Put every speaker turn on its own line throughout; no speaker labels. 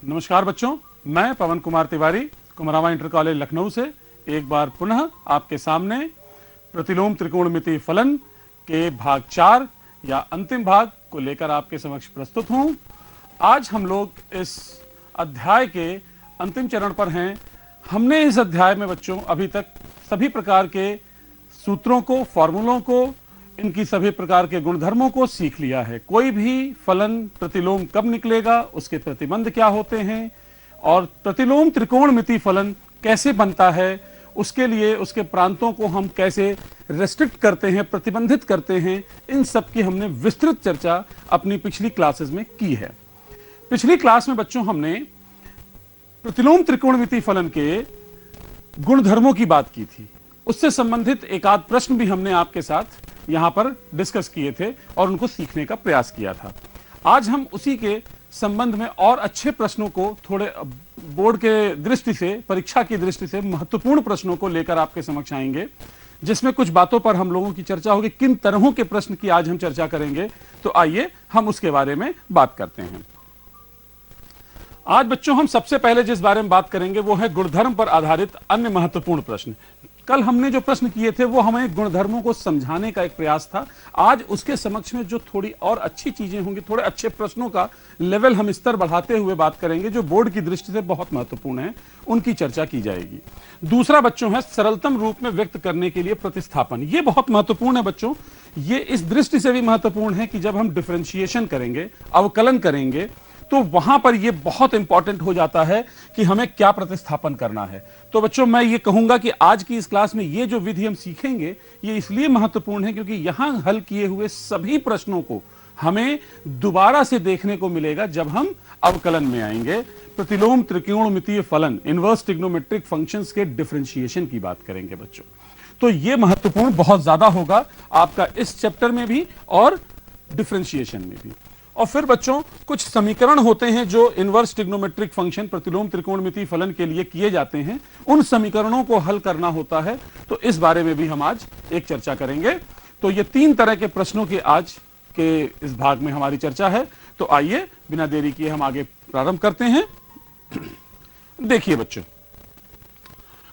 नमस्कार बच्चों, मैं पवन कुमार तिवारी कुमारवा इंटर कॉलेज लखनऊ से एक बार पुनः आपके सामने प्रतिलोम त्रिकोणमितीय फलन के भाग 4 या अंतिम भाग को लेकर आपके समक्ष प्रस्तुत हूं। आज हम लोग इस अध्याय के अंतिम चरण पर हैं। हमने इस अध्याय में बच्चों अभी तक सभी प्रकार के सूत्रों को, फॉर्मूलों को, इनकी सभी प्रकार के गुणधर्मों को सीख लिया है। कोई भी फलन प्रतिलोम कब निकलेगा, उसके प्रतिबंध क्या होते हैं और प्रतिलोम त्रिकोणमितीय फलन कैसे बनता है, उसके लिए उसके प्रांतों को हम कैसे रेस्ट्रिक्ट करते हैं, प्रतिबंधित करते हैं, इन सब की हमने विस्तृत चर्चा अपनी पिछली क्लासेस में की है। पिछली क्लास में बच्चों हमने प्रतिलोम त्रिकोणमितीय फलन के गुणधर्मों की बात की थी। उससे संबंधित एक आध प्रश्न भी हमने आपके साथ यहां पर डिस्कस किए थे और उनको सीखने का प्रयास किया था। आज हम उसी के संबंध में और अच्छे प्रश्नों को, थोड़े बोर्ड के दृष्टि से, परीक्षा की दृष्टि से महत्वपूर्ण प्रश्नों को लेकर आपके समक्ष आएंगे, जिसमें कुछ बातों पर हम लोगों की चर्चा होगी। किन तरहों के प्रश्न की आज हम चर्चा करेंगे, तो आइए हम उसके बारे में बात करते हैं। आज बच्चों हम सबसे पहले जिस बारे में बात करेंगे वो है गुणधर्म पर आधारित अन्य महत्वपूर्ण प्रश्न। कल हमने जो प्रश्न किए थे वो हमें गुणधर्मों को समझाने का एक प्रयास था। आज उसके समक्ष में जो थोड़ी और अच्छी चीजें होंगी, थोड़े अच्छे प्रश्नों का लेवल हम स्तर बढ़ाते हुए बात करेंगे, जो बोर्ड की दृष्टि से बहुत महत्वपूर्ण है, उनकी चर्चा की जाएगी। दूसरा बच्चों है सरलतम रूप में व्यक्त करने के लिए प्रतिस्थापन। ये बहुत महत्वपूर्ण है बच्चों। ये इस दृष्टि से भी महत्वपूर्ण है कि जब हम डिफरेंशिएशन करेंगे, अवकलन करेंगे, तो वहां पर यह बहुत इंपॉर्टेंट हो जाता है कि हमें क्या प्रतिस्थापन करना है। तो बच्चों मैं ये कहूंगा कि आज की इस क्लास में ये जो विधि हम सीखेंगे ये इसलिए महत्वपूर्ण है क्योंकि यहां हल किए हुए सभी प्रश्नों को हमें दोबारा से देखने को मिलेगा जब हम अवकलन में आएंगे। प्रतिलोम त्रिकोणमितीय फलन, इनवर्स ट्रिग्नोमेट्रिक फंक्शंस के डिफरेंशिएशन की बात करेंगे बच्चों। तो यह महत्वपूर्ण बहुत ज्यादा होगा आपका इस चैप्टर में भी और डिफरेंशिएशन में भी। और फिर बच्चों कुछ समीकरण होते हैं जो इनवर्स ट्रिग्नोमेट्रिक फंक्शन, प्रतिलोम त्रिकोणमितीय फलन के लिए किए जाते हैं, उन समीकरणों को हल करना होता है। तो इस बारे में भी हम आज एक चर्चा करेंगे। तो ये 3 तरह के प्रश्नों के आज के इस भाग में हमारी चर्चा है। तो आइए बिना देरी किए हम आगे प्रारंभ करते हैं। देखिए बच्चों,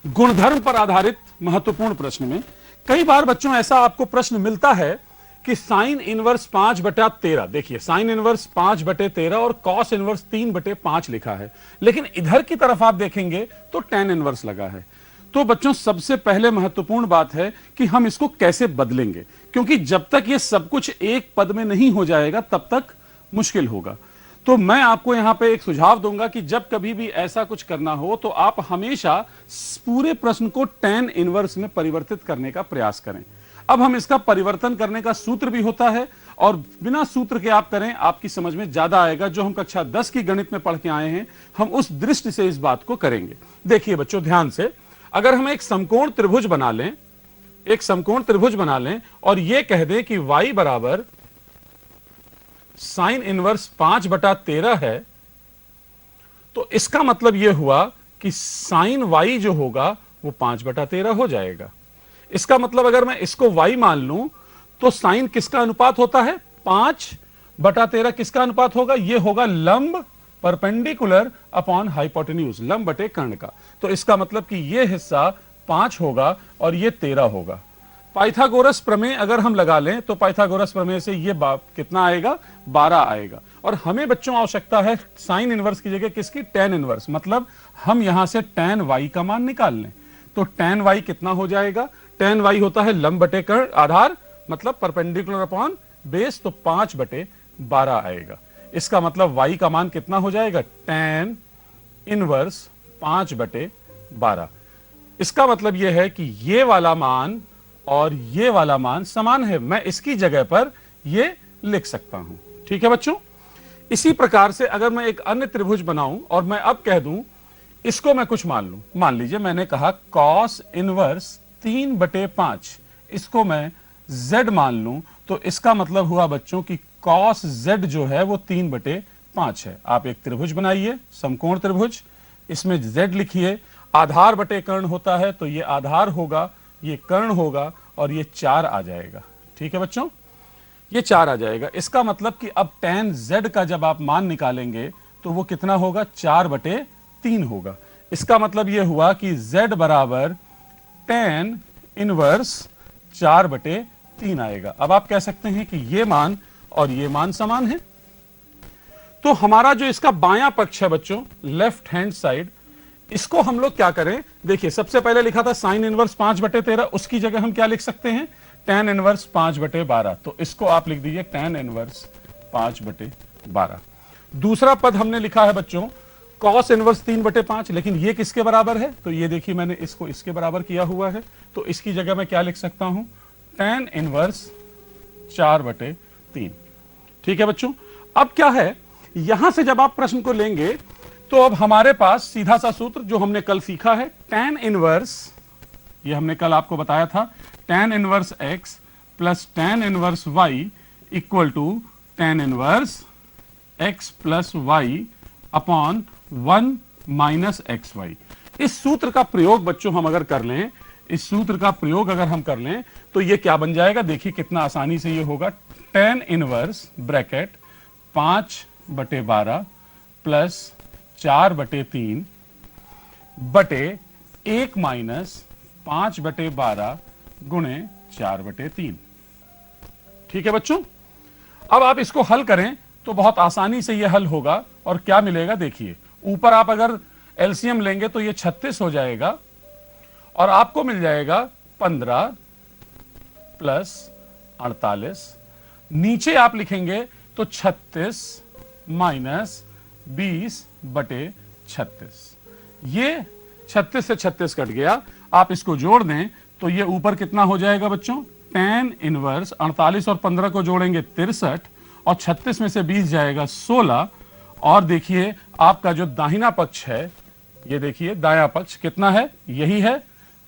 गुणधर्म पर आधारित महत्वपूर्ण प्रश्न में कई बार बच्चों ऐसा आपको प्रश्न मिलता है कि साइन इनवर्स 5/13, देखिए साइन इनवर्स 5/13 और कॉस इनवर्स 3/5 लिखा है, लेकिन इधर की तरफ आप देखेंगे तो tan इनवर्स लगा है। तो बच्चों सबसे पहले महत्वपूर्ण बात है कि हम इसको कैसे बदलेंगे, क्योंकि जब तक ये सब कुछ एक पद में नहीं हो जाएगा तब तक मुश्किल होगा। तो मैं आपको यहां पे एक सुझाव दूंगा कि जब कभी भी ऐसा कुछ करना हो तो आप हमेशा पूरे प्रश्न को tan इनवर्स में परिवर्तित करने का प्रयास करें। अब हम इसका परिवर्तन करने का सूत्र भी होता है और बिना सूत्र के आप करें, आपकी समझ में ज्यादा आएगा। जो हम कक्षा 10 की गणित में पढ़ के आए हैं, हम उस दृष्टि से इस बात को करेंगे। देखिए बच्चों ध्यान से, अगर हम एक समकोण त्रिभुज बना लें, एक समकोण त्रिभुज बना लें और यह कह दें कि y बराबर साइन इनवर्स 5/13 है, तो इसका मतलब यह हुआ कि साइन y जो होगा वो 5/13 हो जाएगा। इसका मतलब अगर मैं इसको y मान लूं तो साइन किसका अनुपात होता है? 5/13 किसका अनुपात होगा? यह होगा लंब परपेंडिकुलर अपॉन हाइपोटेन्यूज, लंब बटे कर्ण का। तो इसका मतलब कि यह हिस्सा 5 होगा और यह 13 होगा। पाइथागोरस प्रमेय अगर हम लगा लें तो पाइथागोरस प्रमेय से यह कितना आएगा? 12 आएगा। और हमें बच्चों आवश्यकता है साइन इनवर्स की जगह किसकी? tan inverse. मतलब हम यहां से tan y का मान निकाल लें। तो tan y कितना हो जाएगा? tan y होता है लंब बटे कर्ण, आधार मतलब परपेंडिकुलर अपॉन बेस, तो 5/12 आएगा। इसका मतलब y का मान कितना हो जाएगा? tan inverse 5/12। इसका मतलब यह है कि ये वाला मान और ये वाला मान समान है। मैं इसकी जगह पर ये लिख सकता हूं। ठीक है बच्चों। इसी प्रकार से अगर मैं एक अन्य त्रिभुज बनाऊं और मैं अब कह दूं इसको मैं कुछ मान लूं, मान लीजिए मैंने कहा cos इनवर्स 3/5, इसको मैं z मान लूं, तो इसका मतलब हुआ बच्चों कि cos z जो है वो 3/5 है। आप एक त्रिभुज बनाइए, समकोण त्रिभुज, इसमें z लिखिए, आधार बटे कर्ण होता है तो ये आधार होगा, ये कर्ण होगा और ये 4 आ जाएगा। ठीक है बच्चों, ये 4 आ जाएगा। इसका मतलब कि अब tan z का जब आप मान निकालेंगे तो वो कितना होगा, 4/3 होगा। इसका मतलब ये हुआ कि z बराबर tan इनवर्स 4/3 आएगा। अब आप कह सकते हैं कि ये मान और ये मान समान है, तो हमारा जो इसका बायां पक्ष है बच्चों, लेफ्ट हैंड साइड, इसको हम लोग क्या करें, देखिए सबसे पहले लिखा था साइन इनवर्स 5/13, उसकी जगह हम क्या लिख सकते हैं, tan इनवर्स 5/12। तो इसको आप लिख दीजिए tan इनवर्स 5/12। दूसरा पद हमने लिखा है बच्चों cos इनवर्स 3/5, लेकिन ये किसके बराबर है, तो ये देखिए मैंने इसको इसके बराबर किया हुआ है, तो इसकी जगह मैं क्या लिख सकता हूं, tan इनवर्स 4/3। ठीक है बच्चों। अब क्या है, यहां से जब आप प्रश्न को लेंगे तो अब हमारे पास सीधा सा सूत्र जो हमने कल सीखा है, tan इनवर्स, ये हमने कल आपको बताया था, tan inverse x plus tan inverse y equal to tan inverse x plus y upon 1 minus xy। इस सूत्र का प्रयोग बच्चों हम अगर कर लें, इस सूत्र का प्रयोग अगर हम कर लें तो ये क्या बन जाएगा, देखिए कितना आसानी से ये होगा, tan इनवर्स ब्रैकेट 5/12 प्लस 4/3 बटे 1 माइनस 5/12 गुणे 4/3। ठीक है बच्चों। अब आप इसको हल करें तो बहुत आसानी से यह हल होगा, और क्या मिलेगा देखिए, ऊपर आप अगर एलसीएम लेंगे तो ये 36 हो जाएगा, और आपको मिल जाएगा 15 प्लस 48, नीचे आप लिखेंगे तो 36 माइनस 20/36। ये 36 से 36 कट गया, आप इसको जोड़ दें तो ये ऊपर कितना हो जाएगा बच्चों, tan इनवर्स 48 और 15 को जोड़ेंगे 63, और 36 में से 20 जाएगा 16, और देखिए आपका जो दाहिना पक्ष है, ये देखिए दायां पक्ष कितना है, यही है।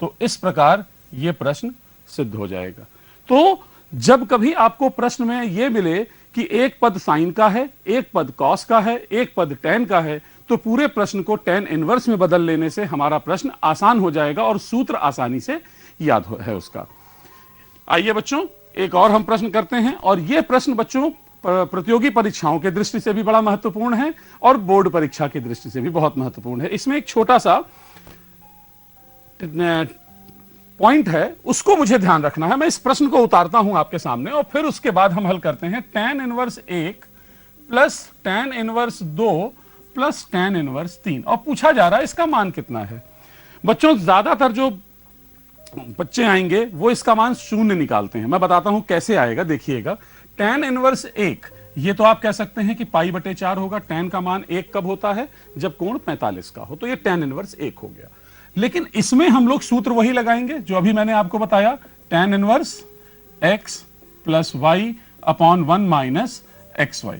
तो इस प्रकार ये प्रश्न सिद्ध हो जाएगा। तो जब कभी आपको प्रश्न में ये मिले कि एक पद साइन का है, एक पद कॉस का है, एक पद tan का है, तो पूरे प्रश्न को tan इनवर्स में बदल लेने से हमारा प्रश्न आसान हो जाएगा और सूत्र आसानी से याद है उसका। आइए बच्चों एक और हम प्रश्न करते हैं, और यह प्रश्न बच्चों प्रतियोगी परीक्षाओं के दृष्टि से भी बड़ा महत्वपूर्ण है और बोर्ड परीक्षा की दृष्टि से भी बहुत महत्वपूर्ण है। इसमें एक छोटा सा पॉइंट है, उसको मुझे ध्यान रखना है। मैं इस प्रश्न को उतारता हूं आपके सामने और फिर उसके बाद हम हल करते हैं। tan inverse 1 plus tan inverse 2 plus tan inverse 3, और पूछा जा रहा है इसका मान कितना है। बच्चों ज्यादातर जो बच्चे आएंगे वो इसका मान 0 निकालते हैं। मैं बताता हूं कैसे आएगा, देखिएगा। tan इनवर्स 1, ये तो आप कह सकते हैं कि π/4 होगा। tan का मान 1 कब होता है, जब कोण 45 का हो, तो ये tan इनवर्स 1 हो गया। लेकिन इसमें हम लोग सूत्र वही लगाएंगे जो अभी मैंने आपको बताया, tan inverse x plus y upon 1 minus xy।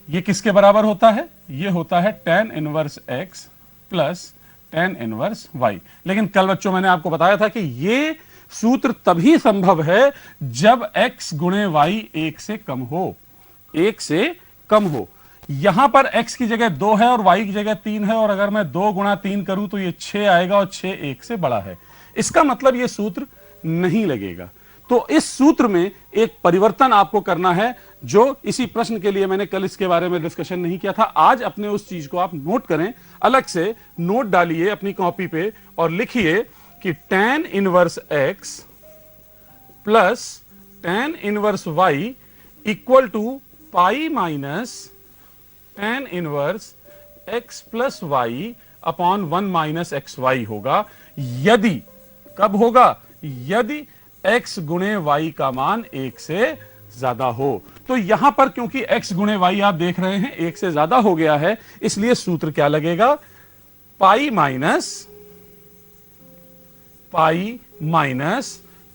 ये किसके बराबर होता है, ये होता है tan inverse x plus tan inverse y। लेकिन कल बच्चों मैंने आपको बताया था कि ये सूत्र तभी संभव है जब x गुणे y 1 से कम हो, 1 से कम हो। यहां पर x की जगह 2 है और y की जगह 3 है, और अगर मैं 2 गुणा 3 करूं तो ये 6 आएगा, और 6 1 से बड़ा है। इसका मतलब ये सूत्र नहीं लगेगा। तो इस सूत्र में एक परिवर्तन आपको करना है, जो इसी प्रश्न के लिए मैंने कल इसके बारे में डिस्कशन नहीं किया था। आज अपने उस चीज को आप नोट करें, अलग से नोट डालिए अपनी कॉपी पे और लिखिए कि tan inverse x plus tan inverse y equal to pi minus tan inverse x plus y upon 1 minus xy होगा। यदि, कब होगा, यदि x गुणे y का मान 1 से ज्यादा हो। तो यहां पर क्योंकि x गुणे y आप देख रहे हैं 1 से ज्यादा हो गया है, इसलिए सूत्र क्या लगेगा, पाई minus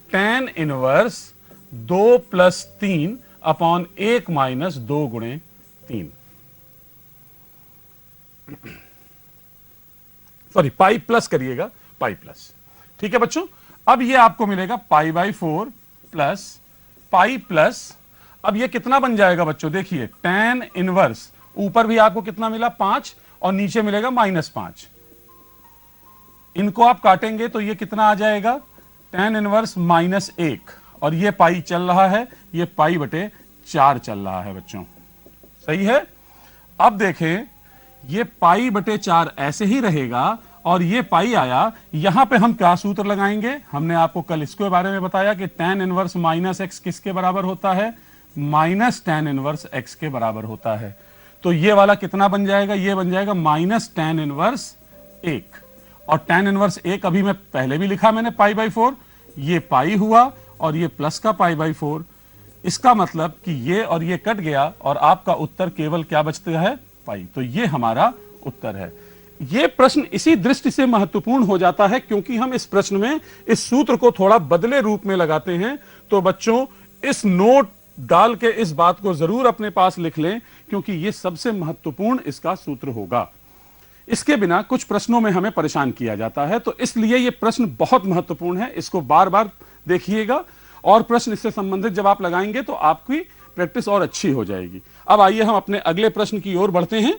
tan inverse 2 plus 3 upon 1 minus 2 गुणे 3, सॉरी पाई प्लस करिएगा, पाई प्लस। ठीक है बच्चों। अब ये आपको मिलेगा π/4 प्लस पाई प्लस, अब ये कितना बन जाएगा बच्चों, देखिए tan इनवर्स, ऊपर भी आपको कितना मिला 5 और नीचे मिलेगा -5। इनको आप काटेंगे तो ये कितना आ जाएगा, tan इनवर्स -1, और ये पाई चल रहा है, ये π/4 चल रहा है बच्चों, सही है। अब देखें ये पाई बटे 4 ऐसे ही रहेगा और ये पाई आया। यहां पे हम क्या सूत्र लगाएंगे? हमने आपको कल इसके बारे में बताया कि tan इनवर्स माइनस एक्स किसके बराबर होता है? माइनस tan इनवर्स एक्स के बराबर होता है। तो ये वाला कितना बन जाएगा? ये बन जाएगा माइनस tan इनवर्स 1, और tan इनवर्स 1 अभी मैं पहले भी लिखा मैंने पाई बाई 4, ये पाई हुआ और ये प्लस का पाई बाई 4। इसका मतलब कि ये और ये कट गया और आपका उत्तर केवल क्या बचता है? पाई। तो ये हमारा उत्तर है। ये प्रश्न इसी दृष्टि से महत्वपूर्ण हो जाता है क्योंकि हम इस प्रश्न में इस सूत्र को थोड़ा बदले रूप में लगाते हैं। तो बच्चों इस नोट डाल के इस बात को जरूर अपने पास लिख लें क्योंकि ये सबसे महत्वपूर्ण इसका सूत्र होगा। इसके बिना कुछ प्रश्नों में हमें परेशान किया जाता है, तो इसलिए यह प्रश्न बहुत महत्वपूर्ण है। इसको बार बार देखिएगा और प्रश्न इससे संबंधित जब आप लगाएंगे तो आपकी प्रैक्टिस और अच्छी हो जाएगी। अब आइए हम अपने अगले प्रश्न की ओर बढ़ते हैं।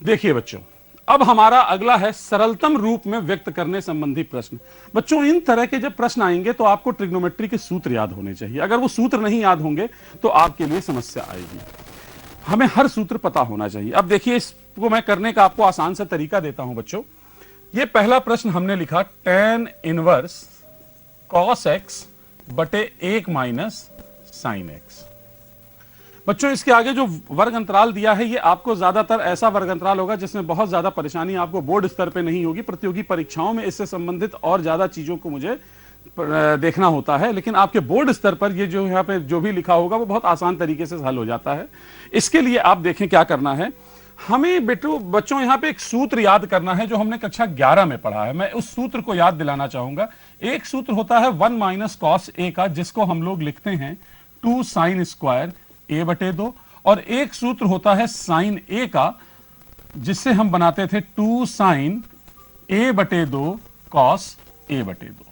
देखिए बच्चों, अब हमारा अगला है सरलतम रूप में व्यक्त करने संबंधी प्रश्न। बच्चों इन तरह के जब प्रश्न आएंगे तो आपको ट्रिग्नोमेट्री के सूत्र याद होने चाहिए। अगर वो सूत्र नहीं याद होंगे तो आपके लिए समस्या आएगी। हमें हर सूत्र पता होना चाहिए। अब देखिए इसको मैं करने का आपको आसान सा तरीका देता हूं बच्चों। ये पहला प्रश्न हमने लिखा tan इनवर्स cos x बटे 1 माइनस sin x। बच्चों इसके आगे जो वर्ग अंतराल दिया है ये आपको ज्यादातर ऐसा वर्ग अंतराल होगा जिसमें बहुत ज्यादा परेशानी आपको बोर्ड स्तर पे नहीं होगी। प्रतियोगी परीक्षाओं में इससे संबंधित और ज्यादा चीजों को मुझे देखना होता है, लेकिन आपके बोर्ड स्तर पर ये जो यहाँ पे जो भी लिखा होगा वो बहुत आसान तरीके से हल हो जाता है। इसके लिए आप देखें क्या करना है। हमें बच्चों यहाँ पे एक सूत्र याद करना है जो हमने कक्षा 11 में पढ़ा है। मैं उस सूत्र को याद दिलाना चाहूंगा। एक सूत्र होता है 1 माइनस कॉस ए का, जिसको हम लोग लिखते हैं 2 साइन स्क्वायर ए बटे 2, और एक सूत्र होता है साइन ए का जिससे हम बनाते थे 2 साइन ए बटे 2 कॉस ए बटे 2।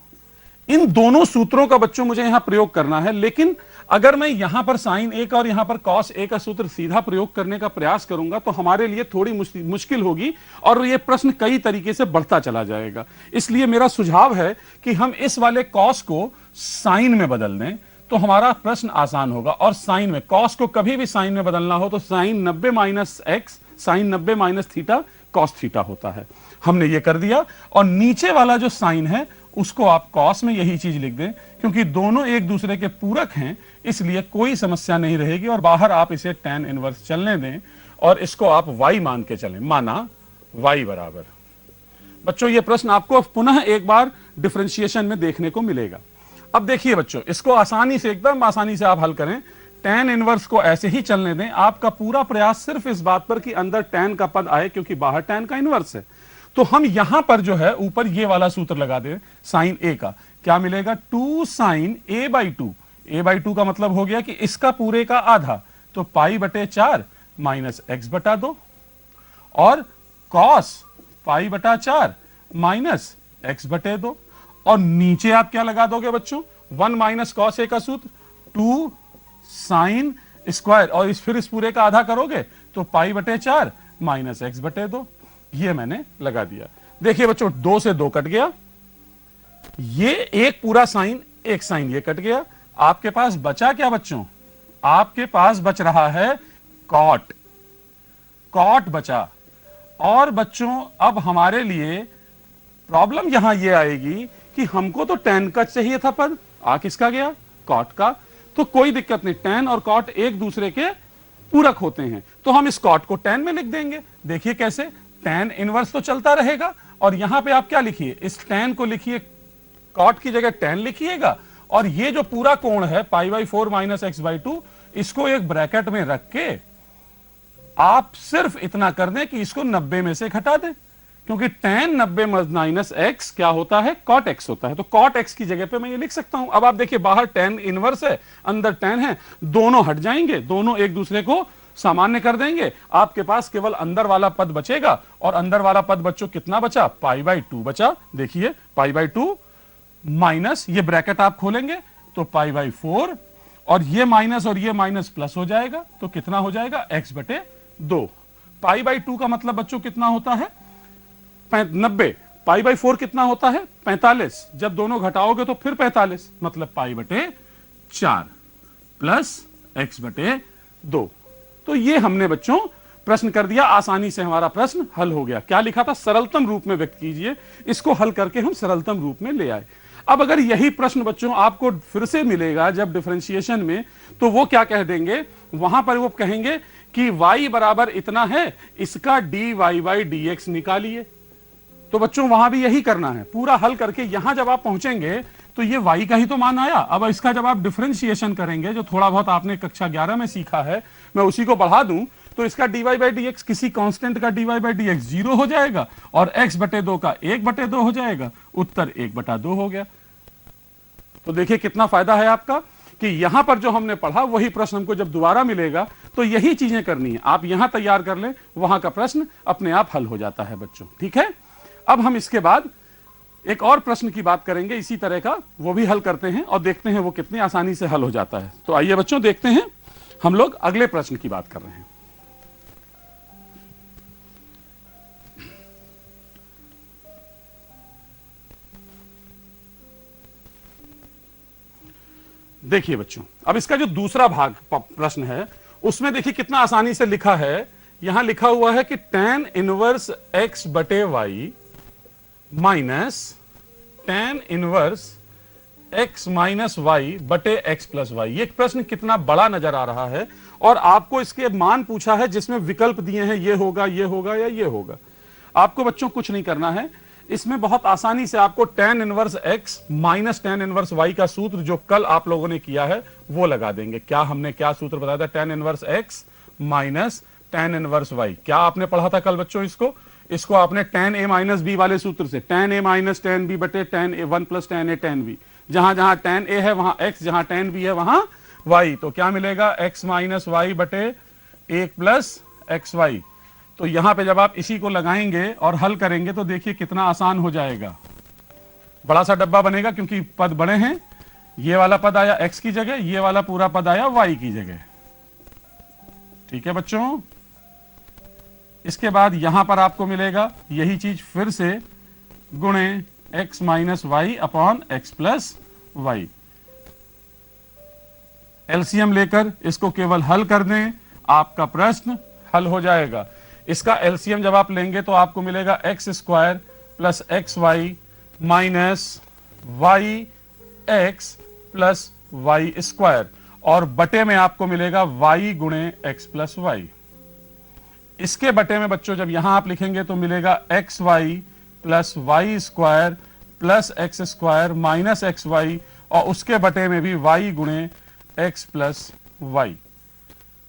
इन दोनों सूत्रों का बच्चों मुझे यहां प्रयोग करना है, लेकिन अगर मैं यहां पर साइन ए का और यहां पर कॉस ए का सूत्र सीधा प्रयोग करने का प्रयास करूंगा तो हमारे लिए थोड़ी मुश्किल होगी और यह प्रश्न कई तरीके से बढ़ता चला जाएगा। इसलिए मेरा सुझाव है कि हम इस वाले कॉस को साइन में बदल दें तो हमारा प्रश्न आसान होगा। और साइन में कॉस को कभी भी साइन में बदलना हो तो sine 90 minus x sine 90 minus theta cos theta होता है। हमने ये कर दिया, और नीचे वाला जो साइन है उसको आप कॉस में यही चीज लिख दें क्योंकि दोनों एक दूसरे के पूरक हैं, इसलिए कोई समस्या नहीं रहेगी। और बाहर आप इसे tan इनवर्स चलने दें और इसको आप y मान के चलें, माना y बराबर। बच्चों ये प्रश्न आपको पुनः एक बार डिफरेंशिएशन में देखने को मिलेगा। अब देखिए बच्चों, इसको आसानी से एकदम आसानी से आप हल करें। tan इनवर्स को ऐसे ही चलने दें। आपका पूरा प्रयास सिर्फ इस बात पर कि अंदर tan का पद आए क्योंकि बाहर tan का इनवर्स है। तो हम यहां पर जो है ऊपर ये वाला सूत्र लगा दें साइन ए का। क्या मिलेगा? 2 sine A by 2। A by 2 का मतलब हो गया कि इसका पूरे का आधा, तो पाई बटे 4 माइनस एक्स बटा 2, और कॉस पाई बटा 4 माइनस एक्स बटे 2। और नीचे आप क्या लगा दोगे बच्चों? 1 माइनस कॉस ए का सूत्र 2 साइन स्क्वायर, और फिर इस पूरे का आधा करोगे तो पाई बटे 4 माइनस एक्स बटे 2। ये मैंने लगा दिया। देखिए बच्चों 2 से 2 कट गया, ये एक पूरा साइन एक साइन ये कट गया। आपके पास बचा क्या बच्चों? आपके पास बच रहा है कॉट। कॉट बचा। और बच्चों अब हमारे लिए प्रॉब्लम यहां ये आएगी कि हमको तो tan का चाहिए था पद, आ किसका गया? कॉट का। तो कोई दिक्कत नहीं, tan और कॉट एक दूसरे के पूरक होते हैं, तो हम इस कॉट को tan में लिख देंगे। देखिए कैसे, tan इनवर्स तो चलता रहेगा और यहां पे आप क्या लिखिए? इस tan को लिखिए, कॉट की जगह tan लिखिएगा, और ये जो पूरा कोण है pi by 4 minus x by 2, इसको एक ब्रैकेट में रख के आप सिर्फ इतना कर दें कि इसको 90 में से घटा दें, क्योंकि tan 90 माइनस एक्स क्या होता है? कॉट एक्स होता है। तो कॉट एक्स की जगह पे मैं ये लिख सकता हूं। अब आप देखिए बाहर tan इनवर्स है, अंदर tan है, दोनों हट जाएंगे, दोनों एक दूसरे को सामान्य कर देंगे। आपके पास केवल अंदर वाला पद बचेगा, और अंदर वाला पद बच्चों कितना बचा? पाई बाई 2 बचा। देखिए पाई बाई 2 माइनस, ये ब्रैकेट आप खोलेंगे तो पाई बाई 4, और ये माइनस और ये माइनस प्लस हो जाएगा, तो कितना हो जाएगा? x बटे 2। पाई बाई 2 का मतलब बच्चों कितना होता है? 90। पाई बाई 4 कितना होता है? 45। जब दोनों घटाओगे तो फिर 45, मतलब पाई बटे 4। प्लस एक्स बटे 2। तो ये हमने बच्चों प्रश्न कर दिया, आसानी से हमारा प्रश्न हल हो गया। क्या लिखा था? सरलतम रूप में व्यक्त कीजिए। इसको हल करके हम सरलतम रूप में ले आए। अब अगर यही प्रश्न बच्चों आपको फिर से मिलेगा जब डिफरेंशिएशन में, तो वो क्या कह देंगे? वहां पर वो कहेंगे कि y बराबर इतना है, इसका dy बाई dx निकालिए। तो बच्चों वहां भी यही करना है, पूरा हल करके यहां जब आप पहुंचेंगे तो ये y का ही तो मान आया। अब इसका जब आप डिफरेंशिएशन करेंगे, जो थोड़ा बहुत आपने कक्षा 11 में सीखा है, मैं उसी को बढ़ा दूं, तो इसका dy बाई dx, किसी कांस्टेंट का dy बाई dx 0 हो जाएगा और x बटे 2 का 1 बटे 2 हो जाएगा। उत्तर 1 बटा 2 हो गया। तो देखिए कितना फायदा है आपका कि यहां पर जो हमने पढ़ा वही प्रश्न हमको जब दोबारा मिलेगा तो यही चीजें करनी है। आप यहां तैयार कर लें, वहां का प्रश्न अपने आप हल हो जाता है बच्चों। ठीक है, अब हम इसके बाद एक और प्रश्न की बात करेंगे इसी तरह का, वो भी हल करते हैं और देखते हैं वो कितनी आसानी से हल हो जाता है। तो आइए बच्चों देखते हैं, हम लोग अगले प्रश्न की बात कर रहे हैं। देखिए बच्चों, अब इसका जो दूसरा भाग प्रश्न है उसमें देखिए कितना आसानी से लिखा है। यहां लिखा हुआ है कि tan इनवर्स x बटे y minus tan inverse x minus y बटे x प्लस वाई। ये प्रश्न कितना बड़ा नजर आ रहा है और आपको इसके मान पूछा है जिसमें विकल्प दिए हैं, ये होगा, ये होगा या ये होगा। आपको बच्चों कुछ नहीं करना है, इसमें बहुत आसानी से आपको tan inverse x minus tan inverse y का सूत्र जो कल आप लोगों ने किया है वो लगा देंगे। क्या हमने क्या सूत्र बताया था? tan inverse x minus tan inverse y। क्या आपने पढ़ा था कल बच्चों? इसको आपने tan a माइनस b वाले सूत्र से, tan a minus tan b बटे tan a 1 plus tan a tan b। जहां जहां tan a है वहां x, जहां tan b है वहां y। तो क्या मिलेगा? x माइनस y बटे 1 प्लस xy। तो यहां पे जब आप इसी को लगाएंगे और हल करेंगे तो देखिए कितना आसान हो जाएगा। बड़ा सा डब्बा बनेगा क्योंकि पद बड़े हैं। ये वाला पद आया x की जगह, ये वाला पूरा पद आया y की जगह। ठीक है बच्चों, इसके बाद यहां पर आपको मिलेगा यही चीज फिर से गुणे x minus y upon x plus y. LCM लेकर इसको केवल हल कर दें, आपका प्रश्न हल हो जाएगा। इसका एलसीएम जब आप लेंगे तो आपको मिलेगा x square plus x y minus y x plus y square और बटे में आपको मिलेगा वाई गुणे एक्स प्लस वाई। इसके बटे में बच्चों जब यहां आप लिखेंगे तो मिलेगा x y plus y square plus x square minus x y और उसके बटे में भी वाई गुणे एक्स प्लस वाई।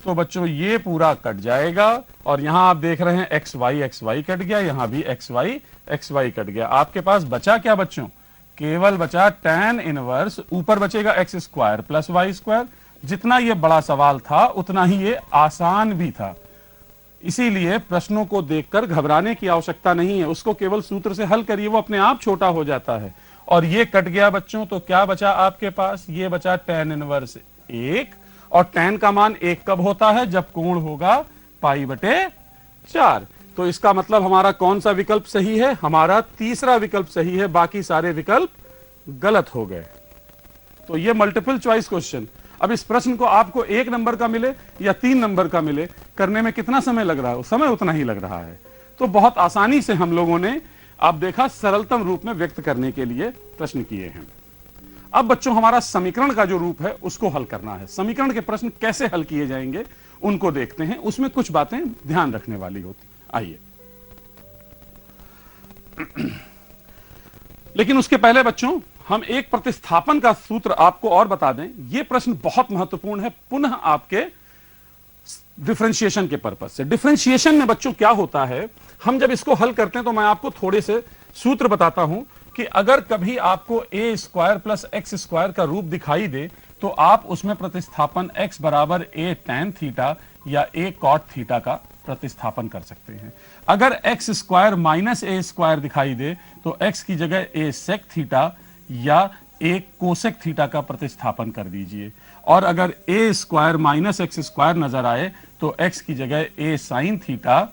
तो बच्चों ये पूरा कट जाएगा और यहां आप देख रहे हैं एक्स वाई कट गया, यहां भी एक्स वाई कट गया। आपके पास बचा क्या बच्चों? केवल बचा tan इनवर्स, ऊपर बचेगा x square plus y square. जितना ये बड़ा सवाल था उतना ही ये आसान भी था, इसीलिए प्रश्नों को देखकर घबराने की आवश्यकता नहीं है। उसको केवल सूत्र से हल करिए, वो अपने आप छोटा हो जाता है। और ये कट गया बच्चों, तो क्या बचा आपके पास? ये बचा tan इनवर्स 1 और tan का मान 1 कब होता है? जब कोण होगा पाई बटे 4। तो इसका मतलब हमारा कौन सा विकल्प सही है? हमारा तीसरा विकल्प सही है, बाकी सारे विकल्प गलत हो गए। तो ये मल्टीपल चॉइस क्वेश्चन, अब इस प्रश्न को आपको 1 नंबर का मिले या 3 नंबर का मिले, करने में कितना समय लग रहा है? समय उतना ही लग रहा है। तो बहुत आसानी से हम लोगों ने, आप देखा, सरलतम रूप में व्यक्त करने के लिए प्रश्न किए हैं। अब बच्चों हमारा समीकरण का जो रूप है उसको हल करना है। समीकरण के प्रश्न कैसे हल किए जाएंगे उनको देखते हैं, उसमें कुछ बातें ध्यान रखने वाली होती। आइए, लेकिन उसके पहले बच्चों हम एक प्रतिस्थापन का सूत्र आपको और बता दें। यह प्रश्न बहुत महत्वपूर्ण है, पुनः आपके डिफरेंशिएशन के पर्पस से। डिफरेंशिएशन में बच्चों क्या होता है, हम जब इसको हल करते हैं तो मैं आपको थोड़े से सूत्र बताता हूं कि अगर कभी आपको ए स्क्वायर प्लस एक्स स्क्वायर का रूप दिखाई दे तो आप उसमें प्रतिस्थापन x बराबर ए tan थीटा या ए कॉट थीटा का प्रतिस्थापन कर सकते हैं। अगर एक्स स्क्वायर माइनस ए स्क्वायर दिखाई दे तो x की जगह ए सेक थीटा या ए कोसेक थीटा का प्रतिस्थापन कर दीजिए। और अगर ए स्क्वायर माइनस एक्स स्क्वायर नजर आए तो x की जगह ए साइन थीटा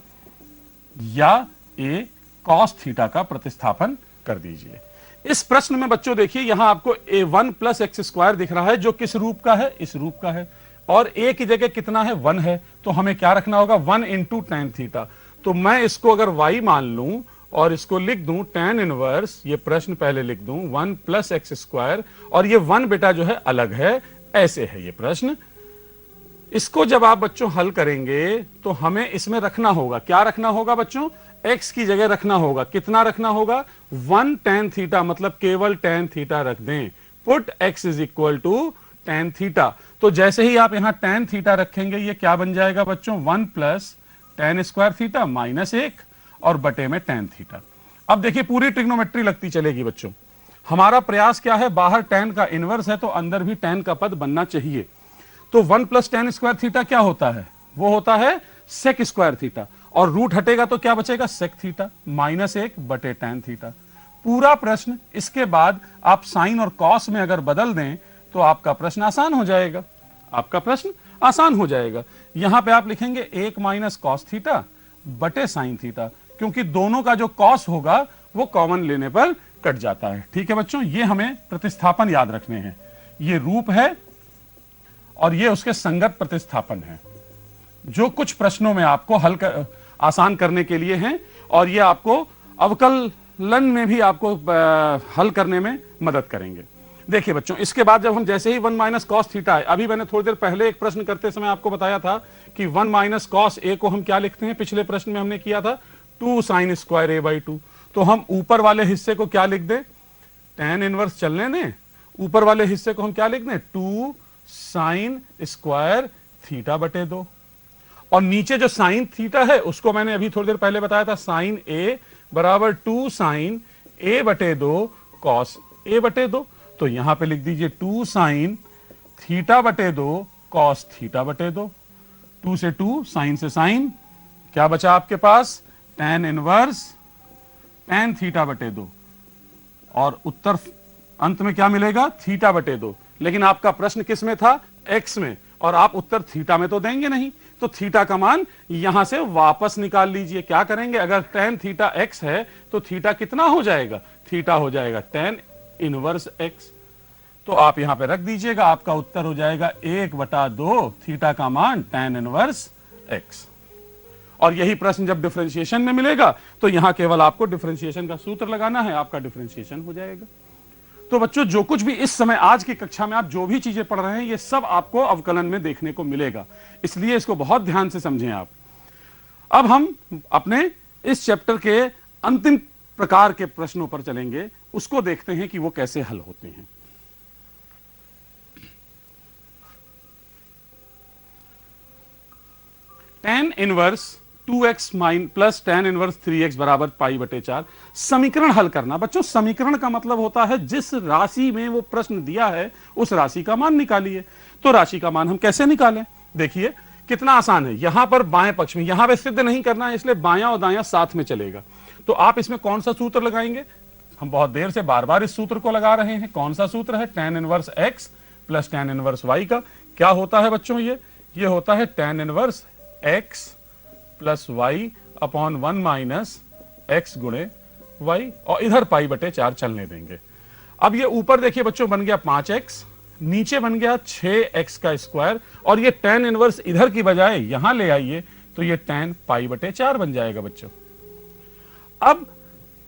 या ए कॉस थीटा का प्रतिस्थापन कर दीजिए। इस प्रश्न में बच्चों देखिए यहां आपको a1 प्लस एक्स स्क्वायर दिख रहा है, जो किस रूप का है, इस रूप का है, और a की जगह कितना है, 1 है, तो हमें क्या रखना होगा, 1 इंटू टेन थीटा। तो मैं इसको अगर y मान लूं और इसको लिख दूं tan इनवर्स, ये प्रश्न पहले लिख दूं 1 प्लस एक्स स्क्वायर, और ये 1 बेटा जो है अलग है, ऐसे है ये प्रश्न। इसको जब आप बच्चों हल करेंगे तो हमें इसमें रखना होगा, क्या रखना होगा बच्चों, x की जगह रखना होगा, कितना रखना होगा, 1 tan थीटा, मतलब केवल tan थीटा रख दें, put x is equal to tan theta. तो जैसे ही आप यहां tan थीटा रखेंगे ये क्या बन जाएगा बच्चों, 1 plus tan square theta minus 1 और बटे में tan थीटा। अब देखिए पूरी ट्रिग्नोमेट्री लगती चलेगी बच्चों। हमारा प्रयास क्या है, बाहर tan का इनवर्स है तो अंदर भी tan का पद बनना चाहिए। तो 1 प्लस tan स्क्वायर थीटा क्या होता है, वो होता है सेक स्क्वायर थीटा, और रूट हटेगा तो क्या बचेगा, सेक थीटा माइनस 1 बटे tan थीटा। पूरा प्रश्न इसके बाद आप साइन और कॉस में अगर बदल दें तो आपका प्रश्न आसान हो जाएगा, आपका प्रश्न आसान हो जाएगा। यहां पे आप लिखेंगे 1 माइनस कॉस थीटा बटे साइन थीटा, क्योंकि दोनों का जो कॉस होगा वो कॉमन लेने पर कट जाता है। ठीक है बच्चों, ये हमें प्रतिस्थापन याद रखने हैं। ये रूप है और ये उसके संगत प्रतिस्थापन है, जो कुछ प्रश्नों में आपको आसान करने के लिए हैं, और ये आपको अवकलन में भी आपको हल करने में मदद करेंगे। देखिए बच्चों, इसके बाद जब हम जैसे ही 1 माइनस कॉस थीटा है, अभी मैंने थोड़ी देर पहले एक प्रश्न करते समय आपको बताया था कि 1 माइनस कॉस ए को हम क्या लिखते हैं, पिछले प्रश्न में हमने किया था 2 साइन स्क्वायर ए बाई 2। तो हम ऊपर वाले हिस्से को क्या लिख दें, tan इनवर्स चलने दें, ऊपर वाले हिस्से को हम क्या लिख दें, 2 साइन स्क्वायर थीटा बटे 2, और नीचे जो साइन थीटा है उसको मैंने अभी थोड़ी देर पहले बताया था, साइन ए बराबर 2 साइन ए बटे 2 कॉस ए बटे 2। तो यहां पे लिख दीजिए 2 साइन थीटा बटे 2 कॉस थीटा बटे 2। 2 से 2, साइन से साइन, क्या बचा आपके पास, tan इनवर्स tan थीटा बटे 2, और उत्तर अंत में क्या मिलेगा, थीटा बटे 2। लेकिन आपका प्रश्न किस में था, x में, और आप उत्तर थीटा में तो देंगे नहीं, तो थीटा का मान यहां से वापस निकाल लीजिए। क्या करेंगे, अगर tan थीटा x है तो थीटा कितना हो जाएगा, थीटा हो जाएगा tan इनवर्स x। तो आप यहां पे रख दीजिएगा, आपका उत्तर हो जाएगा 1/2 थीटा का मान tan इनवर्स x। और यही प्रश्न जब डिफरेंशिएशन में मिलेगा तो यहां केवल आपको डिफरेंशिएशन का सूत्र लगाना है, आपका डिफरेंशिएशन हो जाएगा। तो बच्चों, जो कुछ भी इस समय आज की कक्षा में आप जो भी चीजें पढ़ रहे हैं ये सब आपको अवकलन में देखने को मिलेगा, इसलिए इसको बहुत ध्यान से समझें आप। अब हम अपने इस चैप्टर के अंतिम प्रकार के प्रश्नों पर चलेंगे, उसको देखते हैं कि वो कैसे हल होते हैं। tan inverse 2x plus tan inverse 3x बराबर पाई बटे 4। समीकरण हल करना बच्चों, समीकरण का मतलब होता है जिस राशि में वो प्रश्न दिया है उस राशि का मान निकालिए। तो राशि का मान हम कैसे निकालें, देखिए कितना आसान है। यहां पर बाएं पक्ष में, यहां पे सिद्ध नहीं करना है, इसलिए बायां और दायां साथ में चलेगा। तो आप इसमें कौन सा सूत्र लगाएंगे, हम बहुत देर से बार बार इस सूत्र को लगा रहे हैं। कौन सा सूत्र है, tan inverse x plus tan inverse y का क्या होता है बच्चों, ये होता है tan inverse x plus y upon 1 minus x गुणे वाई, और इधर पाई बटे 4 चलने देंगे। अब ये ऊपर देखिए बच्चों बन गया 5x, नीचे बन गया 6x का स्क्वायर, और ये tan इनवर्स इधर की बजाय यहां ले आइए तो ये tan पाई बटे 4 बन जाएगा बच्चों। अब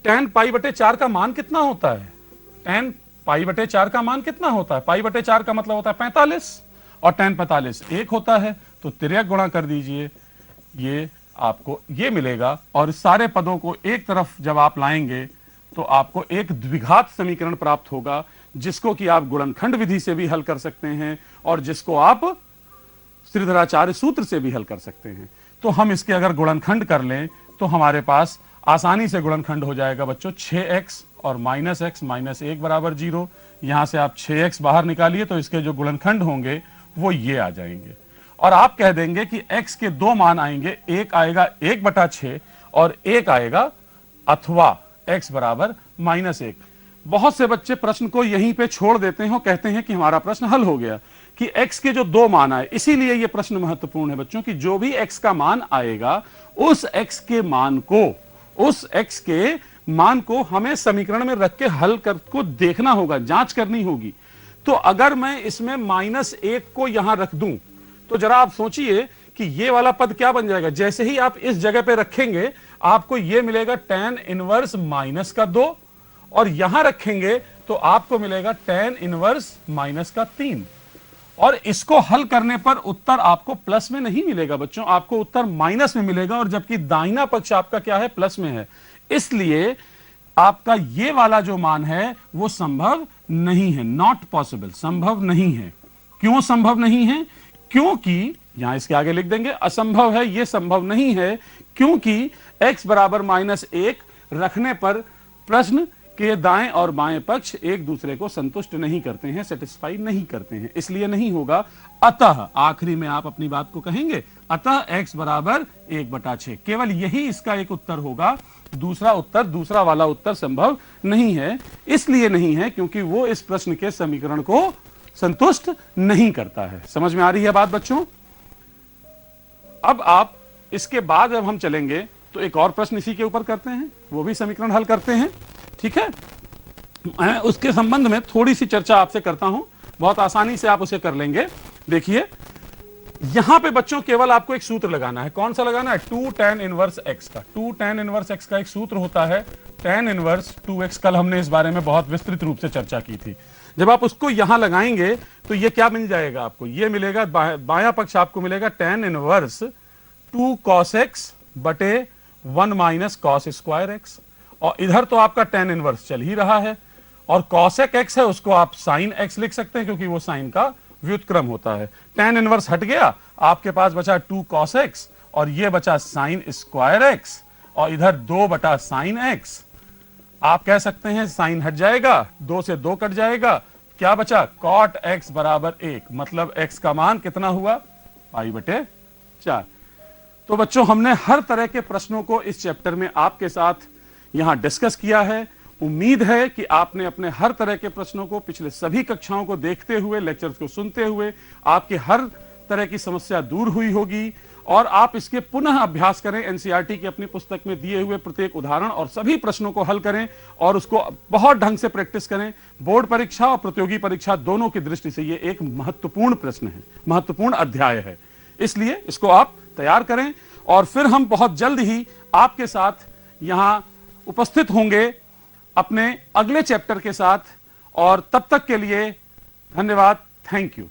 tan पाई बटे 4 का मान कितना होता है, tan पाई बटे 4 का मान कितना होता है, पाई बटे 4 का मतलब होता है 45, और tan 45 1 होता है, तो तिर्यक गुणा कर दीजिए, ये आपको ये मिलेगा। और सारे पदों को एक तरफ जब आप लाएंगे तो आपको एक द्विघात समीकरण प्राप्त होगा, जिसको कि आप गुणनखंड विधि से भी हल कर सकते हैं और जिसको आप श्रीधराचार्य सूत्र से भी हल कर सकते हैं। तो हम इसके अगर गुणनखंड कर लें तो हमारे पास आसानी से गुणनखंड हो जाएगा बच्चों 6x और माइनस x माइनस 1 बराबर 0। यहां से आप 6x बाहर निकालिए तो इसके जो गुणनखंड होंगे वो ये आ जाएंगे, और आप कह देंगे कि x के दो मान आएंगे, एक आएगा 1/6 और एक आएगा अथवा x बराबर -1। बहुत से बच्चे प्रश्न को यहीं पे छोड़ देते हैं और कहते हैं कि हमारा प्रश्न हल हो गया, कि x के जो दो मान आए। इसीलिए यह प्रश्न महत्वपूर्ण है बच्चों कि जो भी x का मान आएगा उस x के मान को हमें समीकरण में रख के हल कर को देखना होगा, जांच करनी होगी। तो अगर मैं इसमें -1 को यहां रख दूं तो जरा आप सोचिए कि ये वाला पद क्या बन जाएगा। जैसे ही आप इस जगह पे रखेंगे आपको ये मिलेगा tan इनवर्स -2 और यहां रखेंगे तो आपको मिलेगा tan इनवर्स -3। और इसको हल करने पर उत्तर आपको प्लस में नहीं मिलेगा बच्चों, आपको उत्तर माइनस में मिलेगा, और जबकि दाहिना पक्ष आपका क्या है, प्लस में है। इसलिए आपका ये वाला जो मान है वो संभव नहीं है, नॉट पॉसिबल, संभव नहीं है। क्यों संभव नहीं है? क्योंकि यहां इसके आगे लिख देंगे असंभव है, ये संभव नहीं है क्योंकि x बराबर -1 रखने पर प्रश्न के दाएं और बाएं पक्ष एक दूसरे को संतुष्ट नहीं करते हैं, सेटिस्फाई नहीं करते हैं, इसलिए नहीं होगा। अतः आखिरी में आप अपनी बात को कहेंगे, अतः x बराबर 1/6, केवल यही इसका एक उत्तर होगा। दूसरा वाला उत्तर संभव नहीं है। इसलिए नहीं है क्योंकि वो इस प्रश्न के समीकरण को संतुष्ट नहीं करता है। समझ में आ रही है बात बच्चों? अब आप इसके बाद जब हम चलेंगे तो एक और प्रश्न इसी के ऊपर करते हैं, वो भी समीकरण हल करते हैं, ठीक है। मैं उसके संबंध में थोड़ी सी चर्चा आपसे करता हूं, बहुत आसानी से आप उसे कर लेंगे। देखिए यहां पे बच्चों केवल आपको एक सूत्र लगाना है। कौन सा लगाना है? 2 tan इनवर्स x का। 2 tan इनवर्स x का एक सूत्र होता है tan इनवर्स 2x। कल हमने इस बारे में बहुत विस्तृत रूप से चर्चा की थी। जब आप उसको यहां लगाएंगे तो ये क्या मिल जाएगा आपको? ये मिलेगा, बायां पक्ष आपको मिलेगा tan इनवर्स 2 cos x बटे 1 माइनस cos स्क्वायर x। और इधर तो आपका tan इनवर्स चल ही रहा है, और cosec x है उसको आप sin x लिख सकते हैं क्योंकि वो sin का व्युत्क्रम होता है। tan इनवर्स हट गया, आपके पास बचा 2 cos x और ये बचा sin स्क्वायर x, और इधर 2 बटा sin x। आप कह सकते हैं sin हट जाएगा, 2 से 2 कट जाएगा, क्या बचा? cot x बराबर 1, मतलब x का मान कितना हुआ? π/4। तो बच्चों हमने हर तरह के प्रश्नों को इस चैप्टर में आपके साथ यहां डिस्कस किया है। उम्मीद है कि आपने अपने हर तरह के प्रश्नों को पिछले सभी कक्षाओं को देखते हुए, लेक्चर्स को सुनते हुए आपके हर तरह की समस्या दूर हुई होगी, और आप इसके पुनः अभ्यास करें। एनसीईआरटी की अपनी पुस्तक में दिए हुए प्रत्येक उदाहरण और सभी प्रश्नों को हल करें और उसको बहुत ढंग से प्रैक्टिस करें। बोर्ड परीक्षा और प्रतियोगी परीक्षा दोनों की दृष्टि से ये एक महत्वपूर्ण प्रश्न है, महत्वपूर्ण अध्याय है, इसलिए इसको आप तैयार करें। और फिर हम बहुत जल्द ही आपके साथ यहां उपस्थित होंगे अपने अगले चैप्टर के साथ, और तब तक के लिए धन्यवाद। Thank you.